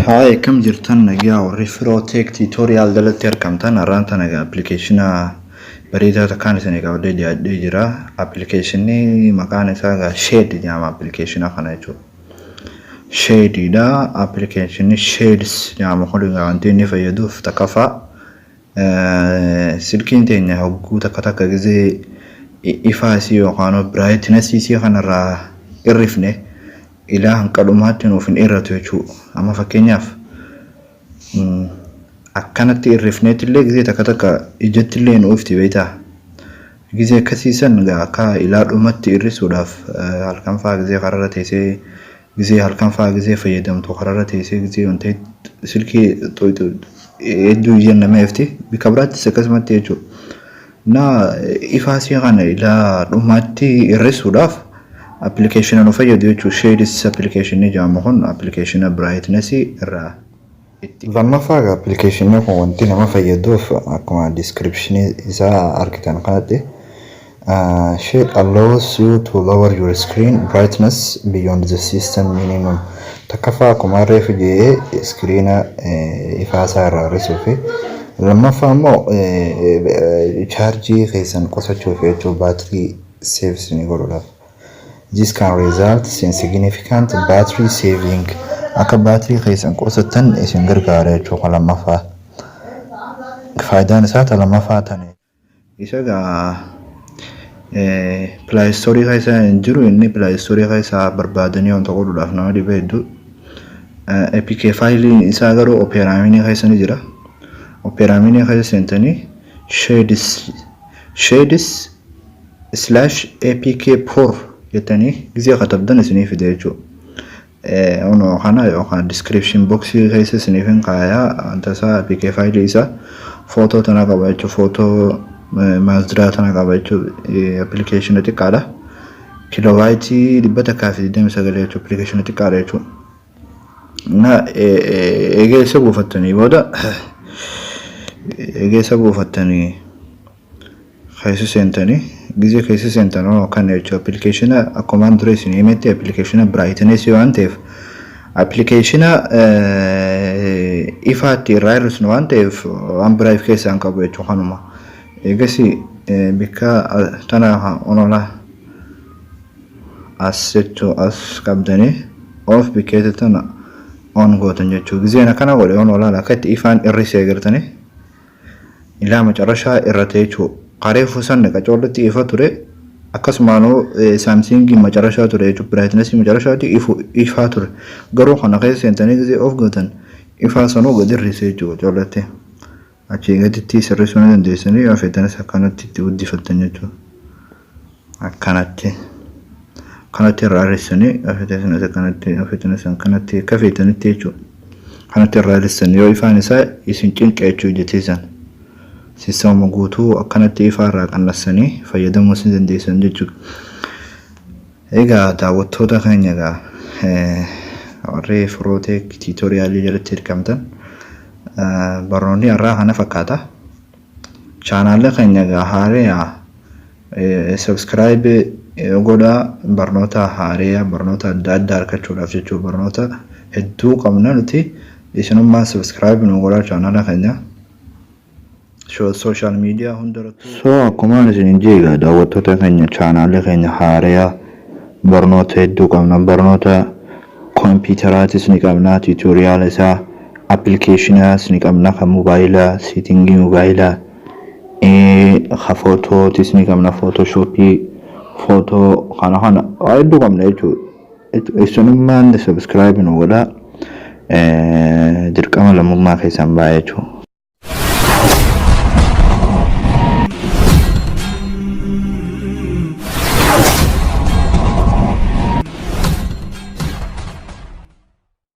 Hi, kam jirtan nagaa warri Firotech tutorial dalatti argamtan arranta nagaa application bareedaa takkaan isin egaa wadee dhiyaadhee jira. Applicationni maqaan isaa egaa Shade jedhama application kana jechuudha. Shade dha application Shades jedhama kun wanti inni fayyaduuf takkaffaa silkkiin teenya hogguu takka gisee ifaa isii yookaan brightness isii kanarraa irrifne ila hanqalumaatti nuuf hin irratu jechuudha. Amma fakkeenyaaf akkanatti irrifneetti illee gisee takka ijatti illee nuufti beektaa. Gisee akkasiisan akka ilaa dhumatti irrisuudhaaf halkan fa'aa gisee kararra teessee gisee halkan fa'aa gisee fayyadamtu kararra teessee gisee wanti silkkii hedduu ijaan nama eefti bika biraattis akkasumatti jechuudha. Na ifaasii kana ilaa dhumatti irrisuudhaaf application nu fayyadu jechuudha. Shades application ni jedhama kun application brightness irraa lammaffaa application kun wanti nama fayyaduuf akkuma description isaa argitan kanatti Shade allows you to lower your screen brightness beyond the system minimum. Takkaffaa akkuma reefu jedhee screena ifaasaa irraa hir'isuufi lammaffaa immoo chaarjii keessan qusachuuf jechuudha battery saves ni godhuudhaaf. This can result in significant battery saving. Akka battery keessan qusatan isin gargaara jechuudha lammaffaa. Faayidaan isaa lammaffaa tani. Isa gaa Play Store keessa hin jiru inni Play Store keessa barbaadanii wanta godhuudhaaf nama dhibee hedduu. APK file isaa garuu Opera Mini keessa ni jira. Opera Mini keessa seentanii shades/apk4 jettanii gisee katabdan isiniif fide jechuudha. Ono kana yookaan description box keessa isiniif hin kaayaa anta isaa APK file isaa footoo tana qaba jechuudha. Footoo maasdiraa tana qaba jechuudha. Application xiqqaadha. Kiloobaayitii 129 jechuudha. Application xiqqaadha jechuudha. Na egeessa buufattanii booda egeessa buufattanii keessa seentanii gisee keessa seentanoo kan jechuudha. Application akkuma Andriod isin himetti application brightness waan ta'eef application ifaatti irraa hir'isnu waan ta'eef waan bright keessaan qabu jechuudha kanuma. Egasii bika tana onola as jechuudha as qabdanii of bikeessa tana on gootan jechuudha. Giseen akkana godhe onola akkatti ifaan irrisee agartanii ilaa macarashaa irratti jechuudha. Qareefu sanne qacoolatti ifa ture akkasumaanoo Samsung macarashaa ture jechuudha. Brightness macarashaatti ifaa ture garuu kana keessa seentanii gisee of gootan ifaa sanuu gadi irrisee jechuudha qacoolatti. Achi gaditti sirreessuu ni dandeessanii yoo feetanis akkanatti itti guddifattan jechuudha. Akkanatti irraa hir'isanii feetanis akkanatti akka feetanitti jechuudha. Kanatti irraa hir'isanii yoo ifaan isaa isin cinqee jechuudha jechiisan. Sistema guutuu akkanatti ifaa irraa qannasanii fayyadamuu ni dandeessan jechuudha. Egaa daawwattoota keenya egaa warri Firotech tutorialii jalatti argamtan barnoonni irraa kana fakkaata. Channel keenya egaa haareyaa subscribe godhaa barnoota haareyaa barnoota adda addaa argachuudhaaf jechuudha. Barnoota hedduu qabna nuti isinummaa subscribe nu godhaa channel keenya. Social media hundarrattu. So akkuma isin jeegaa daawwattoota keenya channel keenya haareyaa barnoota hedduu qabna. Barnoota computeraatis ni qabna. Tutorial isaa applications ni qabna kan mobaayilaa setting mobaayilaa photos ni qabna. Photoshop photo kana hedduu qabna jechuudha. Isinummaan subscribe nu godhaa dirqama lammummaa keessan baay'ee jechuudha.